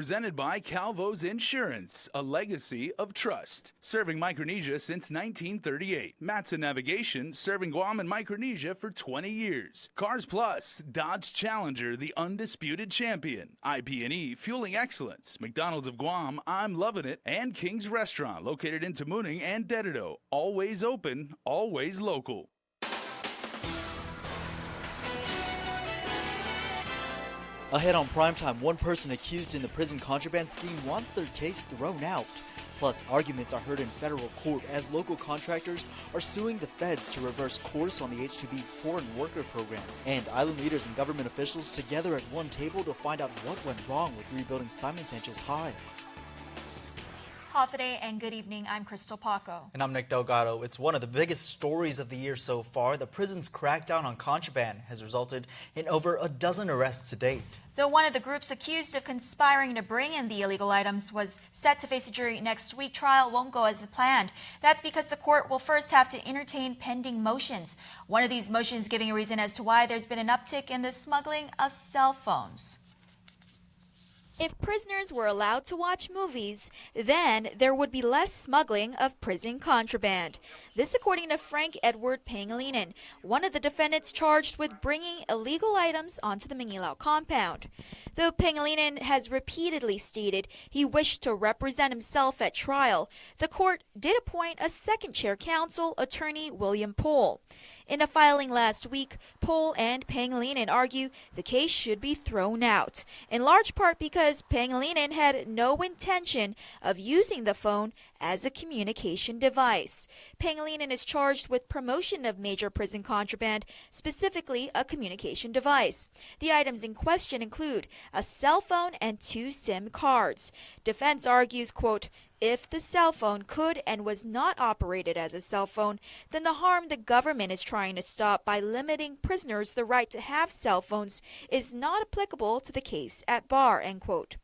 Presented by CALVO'S Insurance, a legacy of trust. Serving Micronesia since 1938. Matson Navigation, serving Guam and Micronesia for 20 years. Cars Plus, Dodge Challenger, the undisputed champion. IP&E, fueling excellence. McDonald's of Guam, I'm loving it. And King's Restaurant, located in Tamuning and Dedido. Always open, always local. Ahead on primetime, one person accused in the prison contraband scheme wants their case thrown out. Plus, arguments are heard in federal court as local contractors are suing the feds to reverse course on the H-2B foreign worker program. And island leaders and government officials together at one table to find out what went wrong with rebuilding Simon Sanchez High. Today and good evening. I'm Crystal Paco. And I'm Nick Delgado. It's one of the biggest stories of the year so far. The prison's crackdown on contraband has resulted in over a dozen arrests to date. Though one of the groups accused of conspiring to bring in the illegal items was set to face a jury next week, trial won't go as planned. That's because the court will first have to entertain pending motions. One of these motions giving a reason as to why there's been an uptick in the smuggling of cell phones. If prisoners were allowed to watch movies, then there would be less smuggling of prison contraband. This according to Frank Edward Pangilinan, one of the defendants charged with bringing illegal items onto the Mingilao compound. Though Pangilinan has repeatedly stated he wished to represent himself at trial, the court did appoint a second chair counsel, attorney William Pohl. In a filing last week, Pohl and Pangilinan argue the case should be thrown out, in large part because Pangilinan had no intention of using the phone as a communication device. Pangilinan is charged with promotion of major prison contraband, specifically a communication device. The items in question include a cell phone and 2 SIM cards. Defense argues, quote, if the cell phone could and was not operated as a cell phone, then the harm the government is trying to stop by limiting prisoners the right to have cell phones is not applicable to the case at bar, end quote.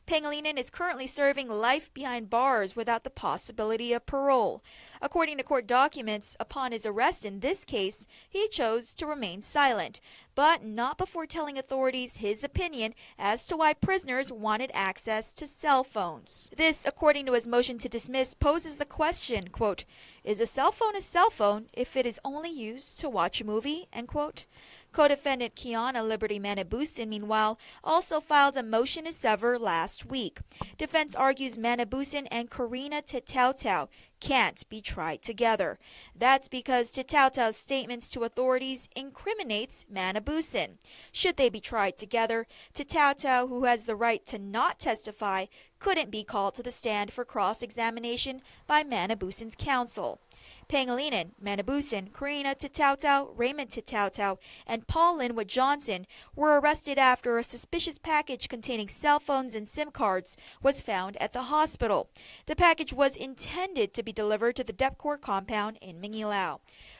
Pangilinan is currently serving life behind bars without the possibility of parole. According to court documents, upon his arrest in this case, he chose to remain silent, but not before telling authorities his opinion as to why prisoners wanted access to cell phones. This, according to his motion to dismiss, poses the question, quote, is a cell phone if it is only used to watch a movie, end quote? Co-defendant Kiana Liberty Manabusin, meanwhile, also filed a motion to sever last week. Defense argues Manabusin and Karina Titautau can't be tried together. That's because Titautau's statements to authorities incriminates Manabusin. Should they be tried together, Titautau, who has the right to not testify, couldn't be called to the stand for cross-examination by Manabusin's counsel. Pangilinan, Manabusin, Karina Titautau, Raymond Titautau, and Paul Linwood Johnson were arrested after a suspicious package containing cell phones and SIM cards was found at the hospital. The package was intended to be delivered to the Depcor compound in Mingilao.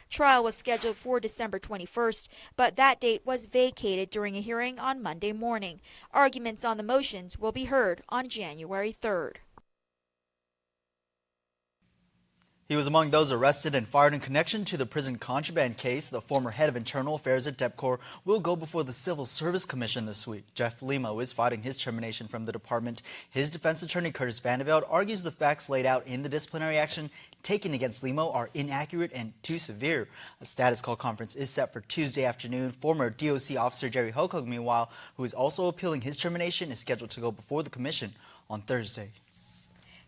Trial was scheduled for December 21st, but that date was vacated during a hearing on Monday morning. Arguments on the motions will be heard on January 3rd. He was among those arrested and fired in connection to the prison contraband case. The former head of internal affairs at DEPCOR will go before the Civil Service Commission this week. Jeff Limo is fighting his termination from the department. His defense attorney, Curtis Vandeveld, argues the facts laid out in the disciplinary action taken against Limo are inaccurate and too severe. A status call conference is set for Tuesday afternoon. Former DOC officer Jerry Hokog, meanwhile, who is also appealing his termination, is scheduled to go before the commission on Thursday.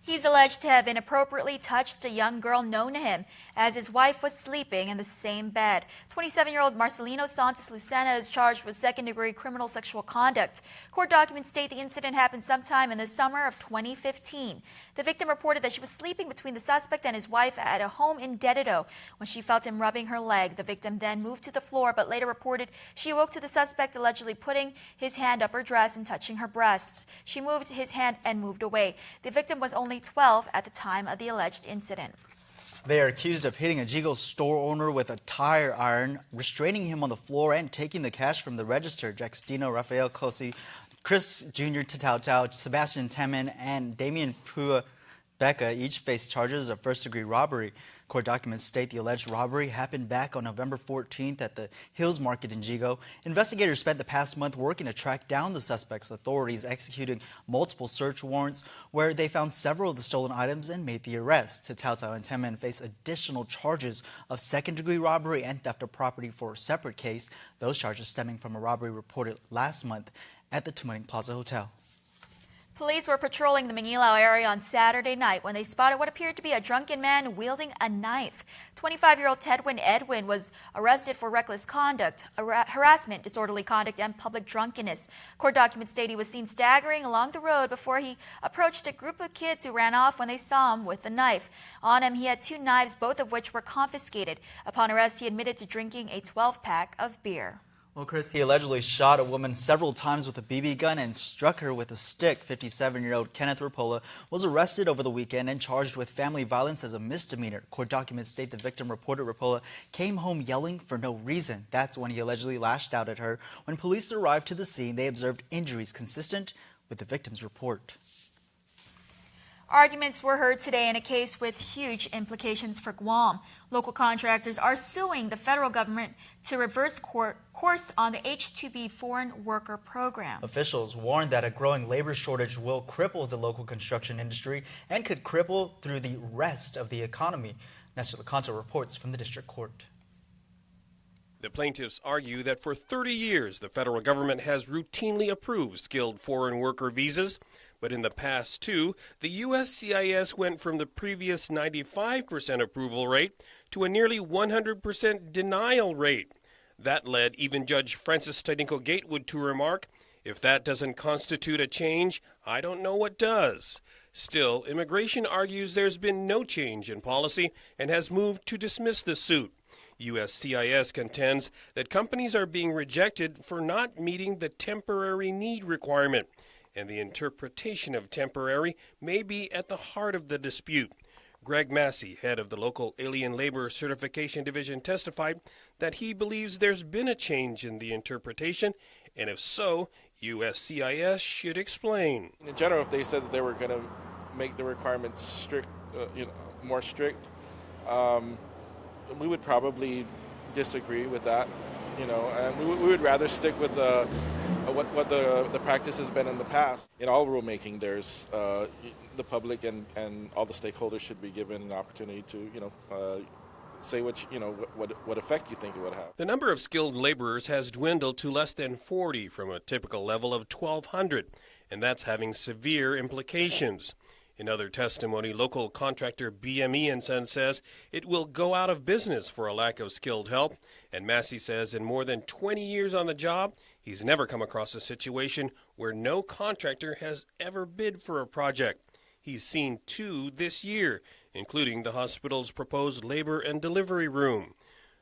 He's alleged to have inappropriately touched a young girl known to him as his wife was sleeping in the same bed. 27-year-old Marcelino Santos Lucena is charged with second-degree criminal sexual conduct. Court documents state the incident happened sometime in the summer of 2015. The victim reported that she was sleeping between the suspect and his wife at a home in Dedido when she felt him rubbing her leg. The victim then moved to the floor, but later reported she awoke to the suspect allegedly putting his hand up her dress and touching her breasts. She moved his hand and moved away. The victim was only 12 at the time of the alleged incident. They are accused of hitting a Jigo store owner with a tire iron, restraining him on the floor, and taking the cash from the register. Jaxdino Rafael Cosi, Chris Jr. Tatautau, Sebastian Temin, and Damian Pua Becca each face charges of first-degree robbery. Court documents state the alleged robbery happened back on November 14th at the Hills Market in Jigo. Investigators spent the past month working to track down the suspects. Authorities executing multiple search warrants where they found several of the stolen items and made the arrest. Tautau and 10 men face additional charges of second-degree robbery and theft of property for a separate case. Those charges stemming from a robbery reported last month at the Tumaning Plaza Hotel. Police were patrolling the Mangilao area on Saturday night when they spotted what appeared to be a drunken man wielding a knife. 25-year-old Tedwin Edwin was arrested for reckless conduct, harassment, disorderly conduct, and public drunkenness. Court documents state he was seen staggering along the road before he approached a group of kids who ran off when they saw him with the knife. On him, he had 2 knives, both of which were confiscated. Upon arrest, he admitted to drinking a 12-pack of beer. Well, Chris, he allegedly shot a woman several times with a BB gun and struck her with a stick. 57-year-old Kenneth Rapola was arrested over the weekend and charged with family violence as a misdemeanor. Court documents state the victim reported Rapola came home yelling for no reason. That's when he allegedly lashed out at her. When police arrived to the scene, they observed injuries consistent with the victim's report. Arguments were heard today in a case with huge implications for Guam. Local contractors are suing the federal government to reverse course on the H-2B foreign worker program. Officials warned that a growing labor shortage will cripple the local construction industry and could cripple through the rest of the economy. Nestor Lecanto reports from the district court. The plaintiffs argue that for 30 years, the federal government has routinely approved skilled foreign worker visas, but in the past 2, the USCIS went from the previous 95% approval rate to a nearly 100% denial rate. That led even Judge Francis Tadinko Gatewood to remark, "If that doesn't constitute a change, I don't know what does." Still, immigration argues there's been no change in policy and has moved to dismiss the suit. USCIS contends that companies are being rejected for not meeting the temporary need requirement, and the interpretation of temporary may be at the heart of the dispute. Greg Massey, head of the local Alien Labor Certification Division, testified that he believes there's been a change in the interpretation, and if so, USCIS should explain. In general, if they said that they were going to make the requirements strict, more strict, we would probably disagree with that, and we would rather stick with what the practice has been in the past. In all rulemaking, there's the public and all the stakeholders should be given an opportunity to, say what effect you think it would have. The number of skilled laborers has dwindled to less than 40 from a typical level of 1,200, and that's having severe implications. In other testimony, local contractor BME & Son says it will go out of business for a lack of skilled help, and Massey says in more than 20 years on the job, he's never come across a situation where no contractor has ever bid for a project. He's seen 2 this year, including the hospital's proposed labor and delivery room.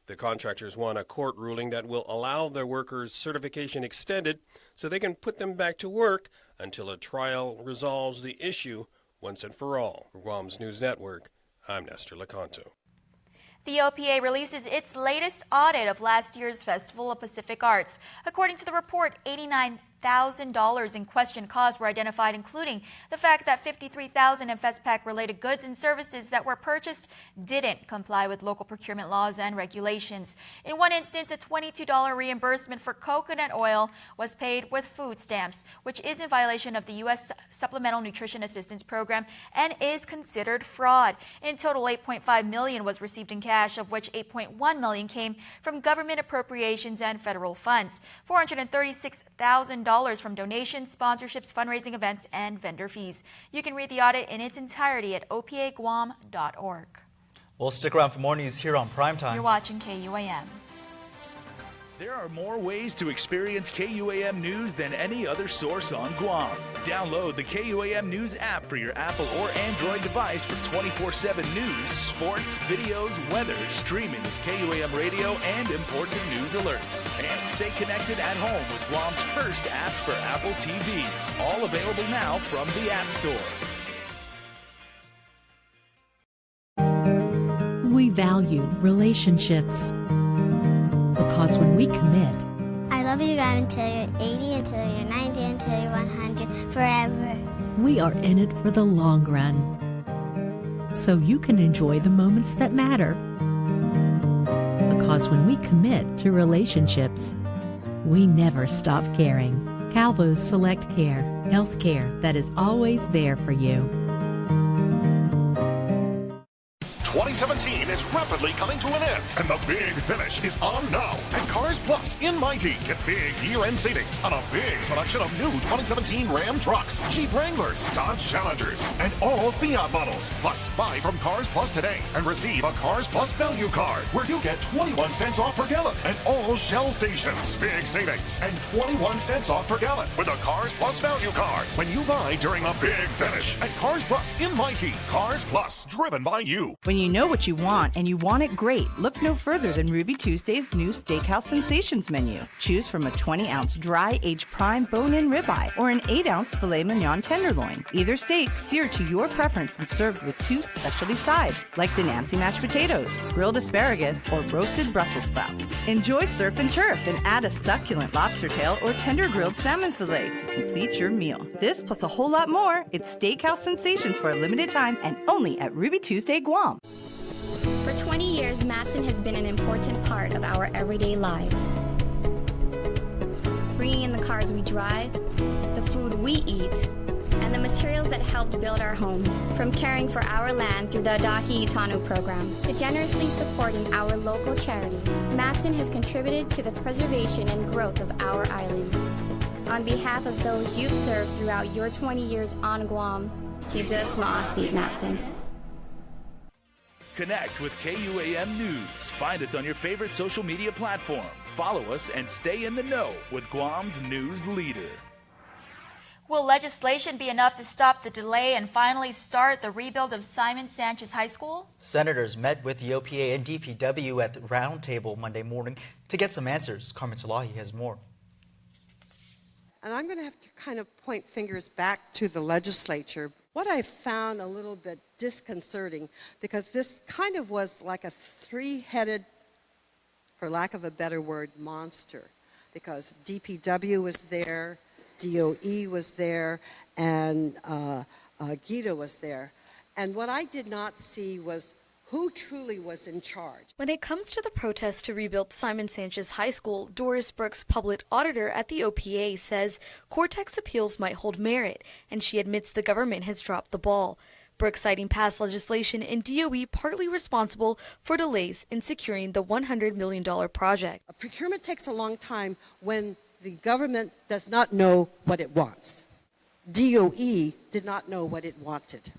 The contractors want a court ruling that will allow their workers' certification extended so they can put them back to work until a trial resolves the issue once and for all. For Guam's News Network, I'm Nestor Lecanto. The OPA releases its latest audit of last year's Festival of Pacific Arts. According to the report, $89,000 in questioned costs were identified, including the fact that $53,000 in FESPAC-related goods and services that were purchased didn't comply with local procurement laws and regulations. In one instance, a $22 reimbursement for coconut oil was paid with food stamps, which is in violation of the U.S. Supplemental Nutrition Assistance Program and is considered fraud. In total, $8.5 million was received in cash, of which $8.1 million came from government appropriations and federal funds. $436,000 from donations, sponsorships, fundraising events, and vendor fees. You can read the audit in its entirety at opaguam.org. We'll stick around for more news here on Primetime. You're watching KUAM. There are more ways to experience KUAM News than any other source on Guam. Download the KUAM News app for your Apple or Android device for 24/7 news, sports, videos, weather, streaming with KUAM radio, and important news alerts. And stay connected at home with Guam's first app for Apple TV. All available now from the App Store. We value relationships. Because when we commit, I love you guys until you're 80, until you're 90, until you're 100, forever. We are in it for the long run. so you can enjoy the moments that matter. Because when we commit to relationships, we never stop caring. CALVO'S Select Care, health care that is always there for you. 2017 is rapidly coming to an end, and the big finish is on now. At Cars Plus in Mighty, get big year-end savings on a big selection of new 2017 Ram trucks, Jeep Wranglers, Dodge Challengers, and all Fiat models. Plus, buy from Cars Plus today and receive a Cars Plus value card, where you get 21 cents off per gallon at all Shell stations. Big savings and 21 cents off per gallon with a Cars Plus value card when you buy during a big finish at Cars Plus in Mighty. Cars Plus, driven by you. When you know what you want and you want it great, look no further than Ruby Tuesday's new Steakhouse Sensations menu. Choose from a 20-ounce dry aged prime bone-in ribeye or an 8-ounce filet mignon tenderloin. Either steak seared to your preference and served with 2 specialty sides like Denancy mashed potatoes, grilled asparagus, or roasted Brussels sprouts. Enjoy surf and turf and add a succulent lobster tail or tender grilled salmon fillet to complete your meal. This plus a whole lot more. It's Steakhouse Sensations for a limited time and only at Ruby Tuesday, Guam. For 20 years, Matson has been an important part of our everyday lives. Bringing in the cars we drive, the food we eat, and the materials that helped build our homes. From caring for our land through the Adahi Itanu program to generously supporting our local charities, Matson has contributed to the preservation and growth of our island. On behalf of those you've served throughout your 20 years on Guam, Kidza Smaasi Matson. Connect with KUAM News. Find us on your favorite social media platform. Follow us and stay in the know with Guam's news leader. Will legislation be enough to stop the delay and finally start the rebuild of Simon Sanchez High School? Senators met with the OPA and DPW at the roundtable Monday morning to get some answers. Carmen Salahi has more. And I'm going to have to kind of point fingers back to the legislature. What I found a little bit disconcerting, because this kind of was like a three-headed, for lack of a better word, monster, because DPW was there, DOE was there, and Gita was there. And what I did not see was who truly was in charge. When it comes to the protest to rebuild Simon Sanchez High School, Doris Brooks, public auditor at the OPA, says Cortex appeals might hold merit, and she admits the government has dropped the ball. Brooks citing past legislation and DOE partly responsible for delays in securing the $100 million project. A procurement takes a long time when the government does not know what it wants. DOE did not know what it wanted.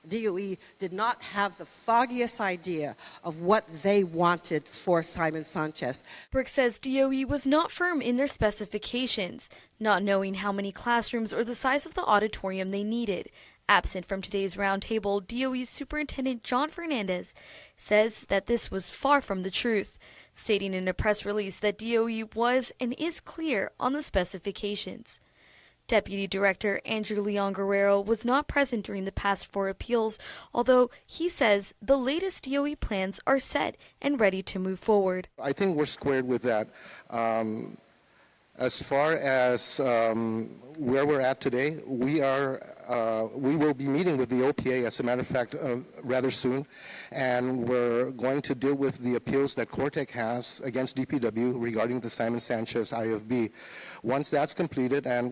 DOE did not have the foggiest idea of what they wanted for Simon Sanchez. Brooks says DOE was not firm in their specifications, not knowing how many classrooms or the size of the auditorium they needed. Absent from today's roundtable, DOE's Superintendent John Fernandez says that this was far from the truth, stating in a press release that DOE was and is clear on the specifications. Deputy Director Andrew Leon Guerrero was not present during the past 4 appeals, although he says the latest DOE plans are set and ready to move forward. I think we're squared with that. As far as where we're at today, we will be meeting with the OPA, as a matter of fact, rather soon, and we're going to deal with the appeals that Cortec has against DPW regarding the Simon Sanchez IFB. Once that's completed, and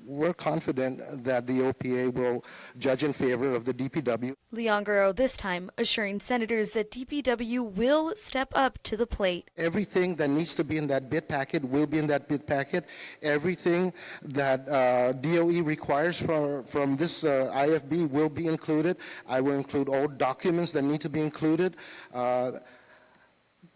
we're confident that the OPA will judge in favor of the DPW. Leon Guerrero this time assuring senators that DPW will step up to the plate. Everything that needs to be in that bid packet will be in that bid packet. Everything that DOE requires from this IFB will be included. I will include all documents that need to be included.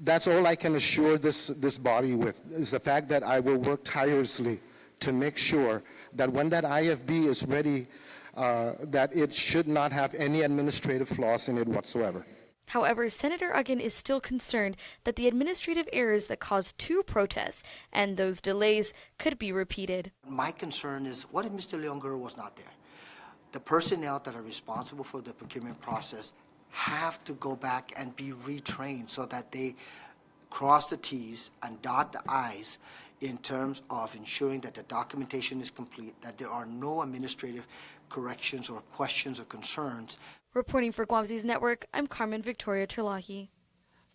That's all I can assure this body with, is the fact that I will work tirelessly to make sure that when that IFB is ready, that it should not have any administrative flaws in it whatsoever. However, Senator Uggan is still concerned that the administrative errors that caused 2 protests and those delays could be repeated. My concern is, what if Mr. Leon Guerrero was not there? The personnel that are responsible for the procurement process have to go back and be retrained so that they cross the T's and dot the I's in terms of ensuring that the documentation is complete, that there are no administrative corrections or questions or concerns. Reporting for Guam's News Network, I'm Carmen Victoria Terlahi.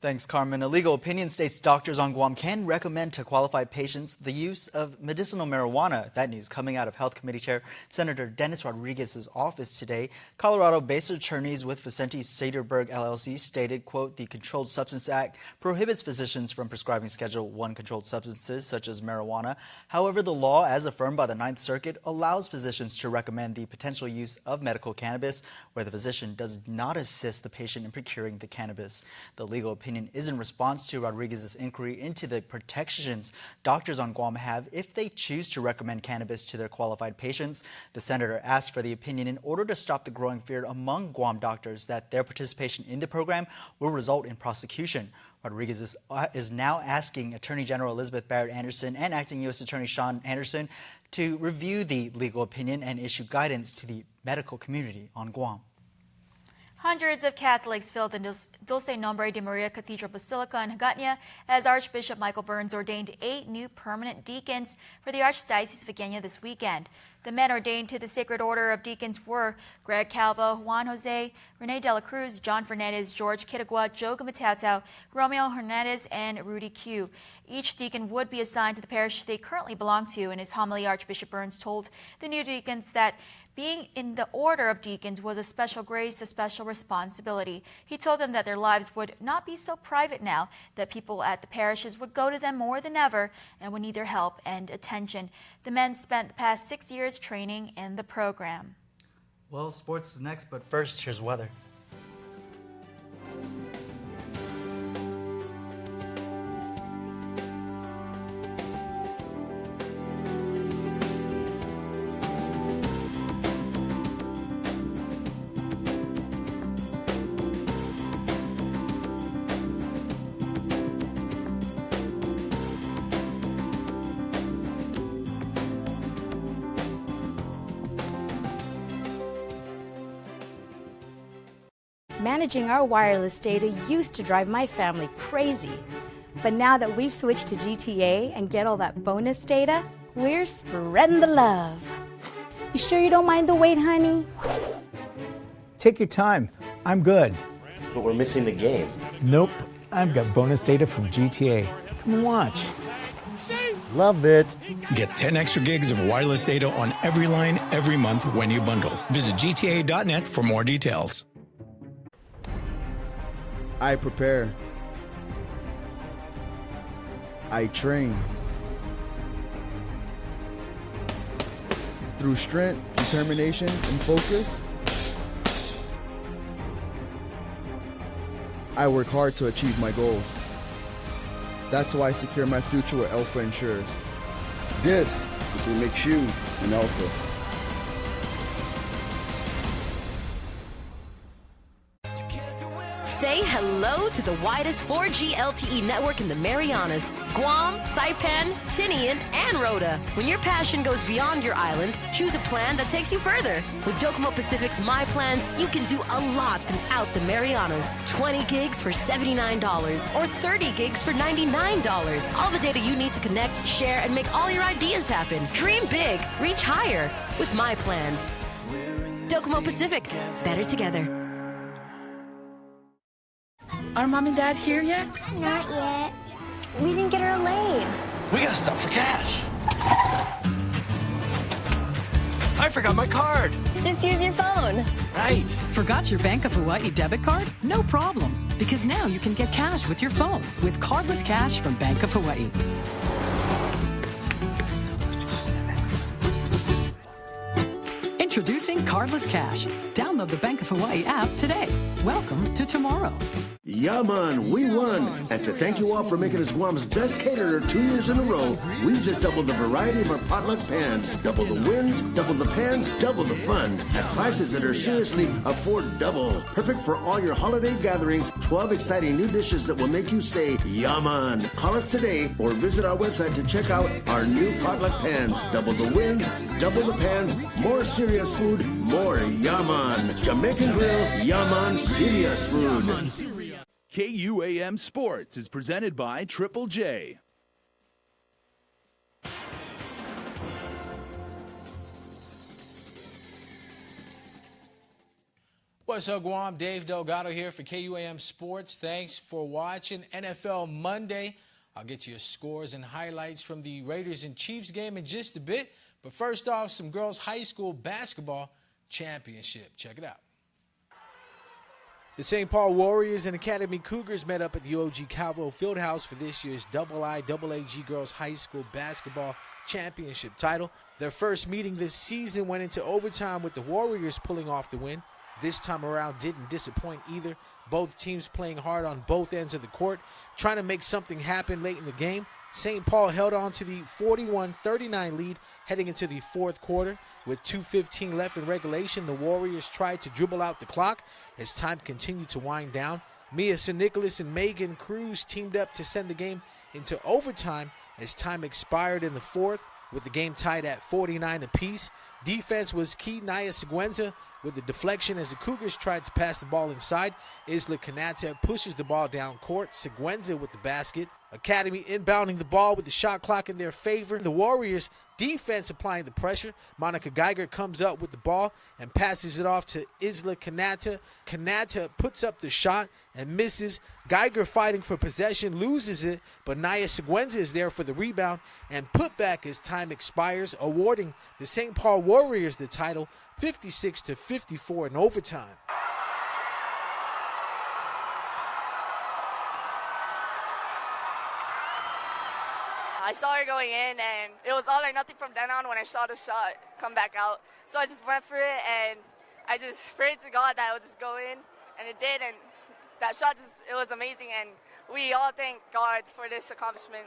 Thanks, Carmen. A legal opinion states doctors on Guam can recommend to qualified patients the use of medicinal marijuana. That news coming out of Health Committee Chair Senator Dennis Rodriguez's office today. Colorado-based attorneys with Vicente Sederberg LLC stated, quote, the Controlled Substance Act prohibits physicians from prescribing Schedule I controlled substances such as marijuana. However, the law, as affirmed by the Ninth Circuit, allows physicians to recommend the potential use of medical cannabis where the physician does not assist the patient in procuring the cannabis. The legal opinion is in response to Rodriguez's inquiry into the protections doctors on Guam have if they choose to recommend cannabis to their qualified patients. The senator asked for the opinion in order to stop the growing fear among Guam doctors that their participation in the program will result in prosecution. Rodriguez is now asking Attorney General Elizabeth Barrett Anderson and Acting U.S. Attorney Sean Anderson to review the legal opinion and issue guidance to the medical community on Guam. Hundreds of Catholics filled the Dulce Nombre de Maria Cathedral Basilica in Hagåtña as Archbishop Michael Burns ordained 8 new permanent deacons for the Archdiocese of Hagåtña this weekend. The men ordained to the Sacred Order of Deacons were Greg Calvo, Juan Jose, Rene de la Cruz, John Fernandez, George Kitagua, Joe Gamatao, Romeo Hernandez, and Rudy Q. Each deacon would be assigned to the parish they currently belong to. In his homily, Archbishop Burns told the new deacons that being in the order of deacons was a special grace, a special responsibility. He told them that their lives would not be so private now, that people at the parishes would go to them more than ever and would need their help and attention. The men spent the past 6 years training in the program. Well, sports is next, but first, here's weather. Managing our wireless data used to drive my family crazy. But now that we've switched to GTA and get all that bonus data, we're spreading the love. You sure you don't mind the wait, honey? Take your time. I'm good. But we're missing the game. Nope. I've got bonus data from GTA. Come watch. Love it. Get 10 extra gigs of wireless data on every line every month when you bundle. Visit gta.net for more details. I prepare. I train. Through strength, determination, and focus, I work hard to achieve my goals. That's why I secure my future with Alpha Insurers. This is what makes you an Alpha. Say hello to the widest 4G LTE network in the Marianas, Guam, Saipan, Tinian, and Rota. When your passion goes beyond your island, choose a plan that takes you further. With Docomo Pacific's My Plans, you can do a lot throughout the Marianas. 20 gigs for $79 or 30 gigs for $99. All the data you need to connect, share, and make all your ideas happen. Dream big, reach higher with My Plans. Docomo Pacific, better together. Are Mom and Dad here yet? Not yet. We didn't get our lane. We gotta stop for cash. I forgot my card. Just use your phone. Right. Forgot your Bank of Hawaii debit card? No problem. Because now you can get cash with your phone with cardless cash from Bank of Hawaii. Introducing Cardless Cash. Download the Bank of Hawaii app today. Welcome to tomorrow. Yeah, man, we won. And to thank you all for making us Guam's best caterer 2 years in a row, we just doubled the variety of our potluck pans. Double the wins, double the pans, double the fun. At prices that are seriously affordable. Perfect for all your holiday gatherings. 12 exciting new dishes that will make you say, yeah, man. Call us today or visit our website to check out our new potluck pans. Double the wins, double the pans, more serious food, more yeah, man. Jamaican Grill, yeah, man, serious food. KUAM Sports is presented by Triple J. What's up, Guam? Dave Delgado here for KUAM Sports. Thanks for watching NFL Monday. I'll get you scores and highlights from the Raiders and Chiefs game in just a bit. But first off, some girls' high school basketball championship. Check it out. The St. Paul Warriors and Academy Cougars met up at the UOG Calvo Fieldhouse for this year's IIAAG Girls High School Basketball Championship title. Their first meeting this season went into overtime with the Warriors pulling off the win. This time around didn't disappoint either. Both teams playing hard on both ends of the court, trying to make something happen late in the game. St. Paul held on to the 41-39 lead heading into the fourth quarter. With 2:15 left in regulation, the Warriors tried to dribble out the clock as time continued to wind down. Mia St. Nicholas and Megan Cruz teamed up to send the game into overtime as time expired in the fourth, with the game tied at 49 apiece. Defense was key. Naya Seguenza with the deflection as the Cougars tried to pass the ball inside. Isla Canata pushes the ball down court. Seguenza with the basket. Academy inbounding the ball with the shot clock in their favor. The Warriors defense applying the pressure. Monica Geiger comes up with the ball and passes it off to Isla Canata. Canata puts up the shot and misses. Geiger fighting for possession, loses it, but Naya Seguenza is there for the rebound and put back as time expires, awarding the St. Paul Warriors the title 56-54 in overtime. I saw her going in, and it was all or nothing from then on when I saw the shot come back out. So I just went for it, and I just prayed to God that it would just go in, and it did, and that shot, it was amazing, and we all thank God for this accomplishment.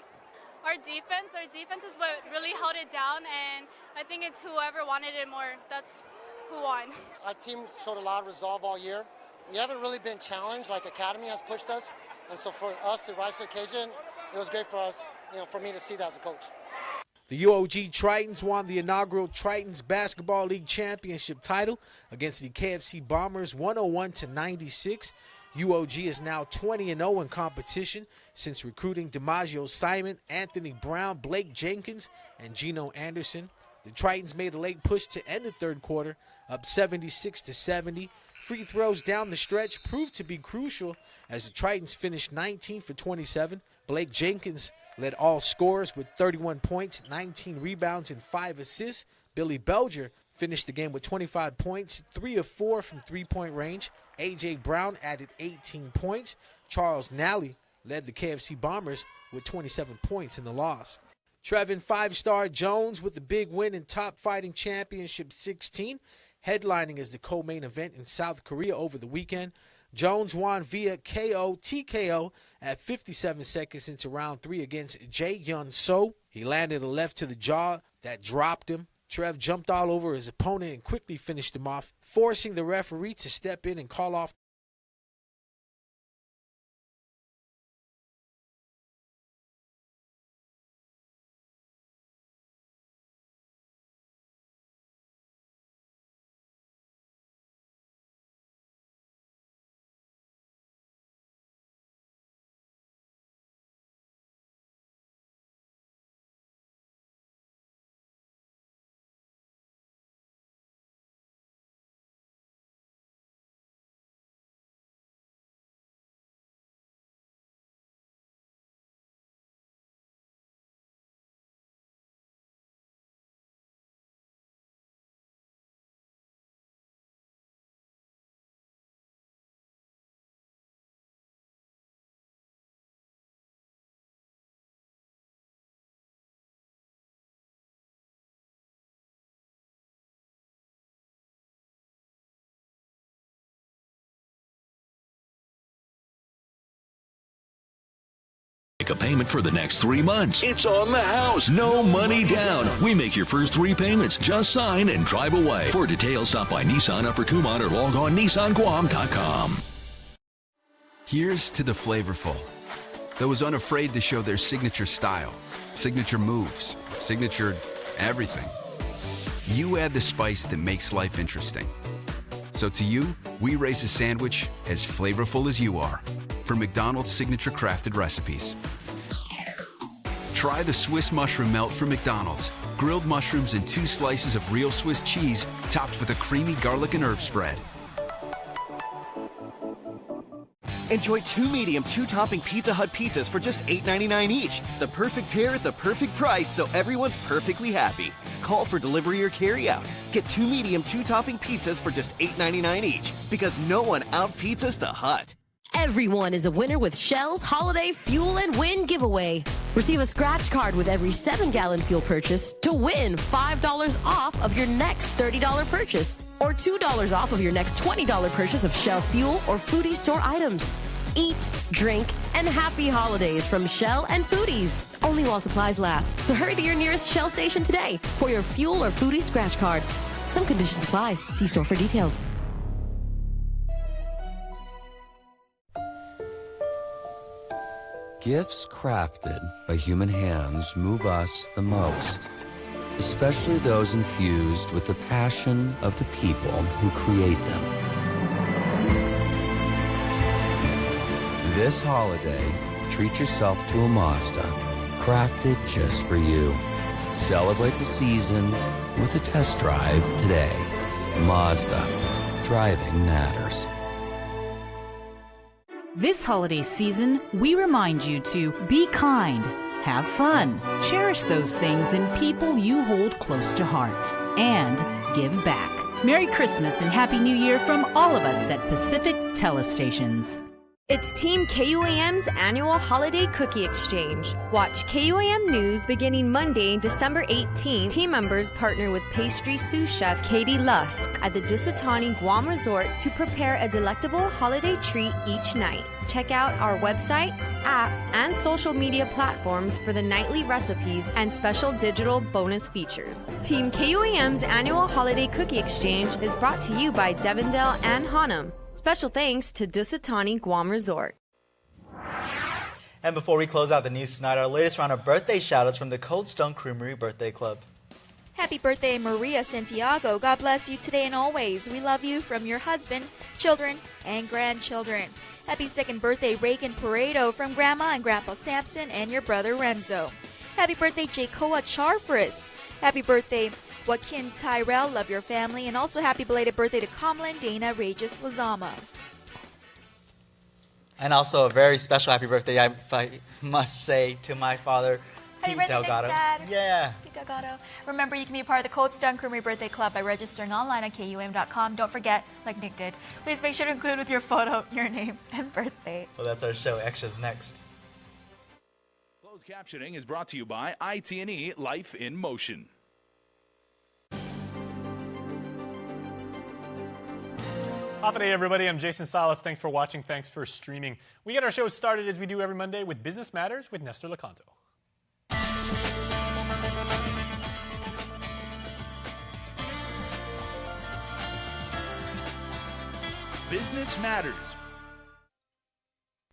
Our defense is what really held it down, and I think it's whoever wanted it more, that's who won. Our team showed a lot of resolve all year. We haven't really been challenged like Academy has pushed us, and so for us to rise to the occasion, it was great for us, for me to see that as a coach. The UOG Tritons won the inaugural Tritons Basketball League Championship title against the KFC Bombers 101-96. UOG is now 20-0 in competition since recruiting DiMaggio Simon, Anthony Brown, Blake Jenkins, and Gino Anderson. The Tritons made a late push to end the third quarter, up 76-70. Free throws down the stretch proved to be crucial as the Tritons finished 19 for 27. Blake Jenkins led all scorers with 31 points, 19 rebounds, and 5 assists. Billy Belger finished the game with 25 points, 3 of 4 from three-point range. A.J. Brown added 18 points. Charles Nally led the KFC Bombers with 27 points in the loss. Trevin five-star Jones with the big win in Top Fighting Championship 16, headlining as the co-main event in South Korea over the weekend. Jones won via TKO at 57 seconds into round 3 against Jae-Yun So. He landed a left to the jaw that dropped him. Trev jumped all over his opponent and quickly finished him off, forcing the referee to step in and call off. Make a payment for the next 3 months. It's on the house. No money down. We make your first 3 payments. Just sign and drive away. For details, stop by Nissan Upper Kumon or log on NissanGuam.com. Here's to the flavorful. Those unafraid to show their signature style, signature moves, signature everything. You add the spice that makes life interesting. So to you, we raise a sandwich as flavorful as you are. for McDonald's signature crafted recipes. Try the Swiss mushroom melt from McDonald's. Grilled mushrooms and 2 slices of real Swiss cheese topped with a creamy garlic and herb spread. Enjoy 2 medium, 2-topping Pizza Hut pizzas for just $8.99 each. The perfect pair at the perfect price, so everyone's perfectly happy. Call for delivery or carry-out. Get 2 medium, 2-topping pizzas for just $8.99 each, because no one out-pizzas the Hut. Everyone is a winner with Shell's Holiday Fuel and Win giveaway. Receive a scratch card with every 7-gallon fuel purchase to win $5 off of your next $30 purchase or $2 off of your next $20 purchase of Shell fuel or Foodie store items. Eat, drink, and happy holidays from Shell and Foodies. Only while supplies last. So hurry to your nearest Shell station today for your fuel or Foodie scratch card. Some conditions apply. See store for details. Gifts crafted by human hands move us the most, especially those infused with the passion of the people who create them. This holiday, treat yourself to a Mazda, crafted just for you. Celebrate the season with a test drive today. Mazda. Driving matters. This holiday season, we remind you to be kind, have fun, cherish those things and people you hold close to heart, and give back. Merry Christmas and Happy New Year from all of us at Pacific Telestations. It's Team KUAM's annual Holiday Cookie Exchange. Watch KUAM News beginning Monday, December 18th. Team members partner with pastry sous chef Katie Lusk at the Disatani Guam Resort to prepare a delectable holiday treat each night. Check out our website, app, and social media platforms for the nightly recipes and special digital bonus features. Team KUAM's annual Holiday Cookie Exchange is brought to you by Devondale and Hanum. Special thanks to Disatani Guam Resort. And before we close out the news tonight, our latest round of birthday shoutouts from the Cold Stone Creamery Birthday Club. Happy birthday, Maria Santiago. God bless you today and always. We love you from your husband, children, and grandchildren. Happy 2nd birthday, Reagan Paredo, from Grandma and Grandpa Sampson and your brother Renzo. Happy birthday, Jacoa Charfris. Happy birthday, Joaquin Tyrell, love your family. And also happy belated birthday to Kamala Dana Regis Lazama. And also a very special happy birthday, I must say, to my father, Happy Pete birthday, Delgado. Dad. Yeah. Pete Delgado. Remember, you can be a part of the Cold Stone Creamery Birthday Club by registering online at KUAM.com. Don't forget, like Nick did, please make sure to include with your photo your name and birthday. Well, that's our show. Extras next. Closed captioning is brought to you by IT&E Life in Motion. Good day, everybody. I'm Jason Salas. Thanks for watching. Thanks for streaming. We get our show started as we do every Monday with Business Matters with Nestor Lecanto. Business Matters.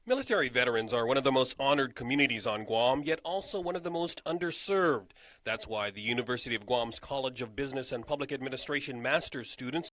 Military veterans are one of the most honored communities on Guam, yet also one of the most underserved. That's why the University of Guam's College of Business and Public Administration master's students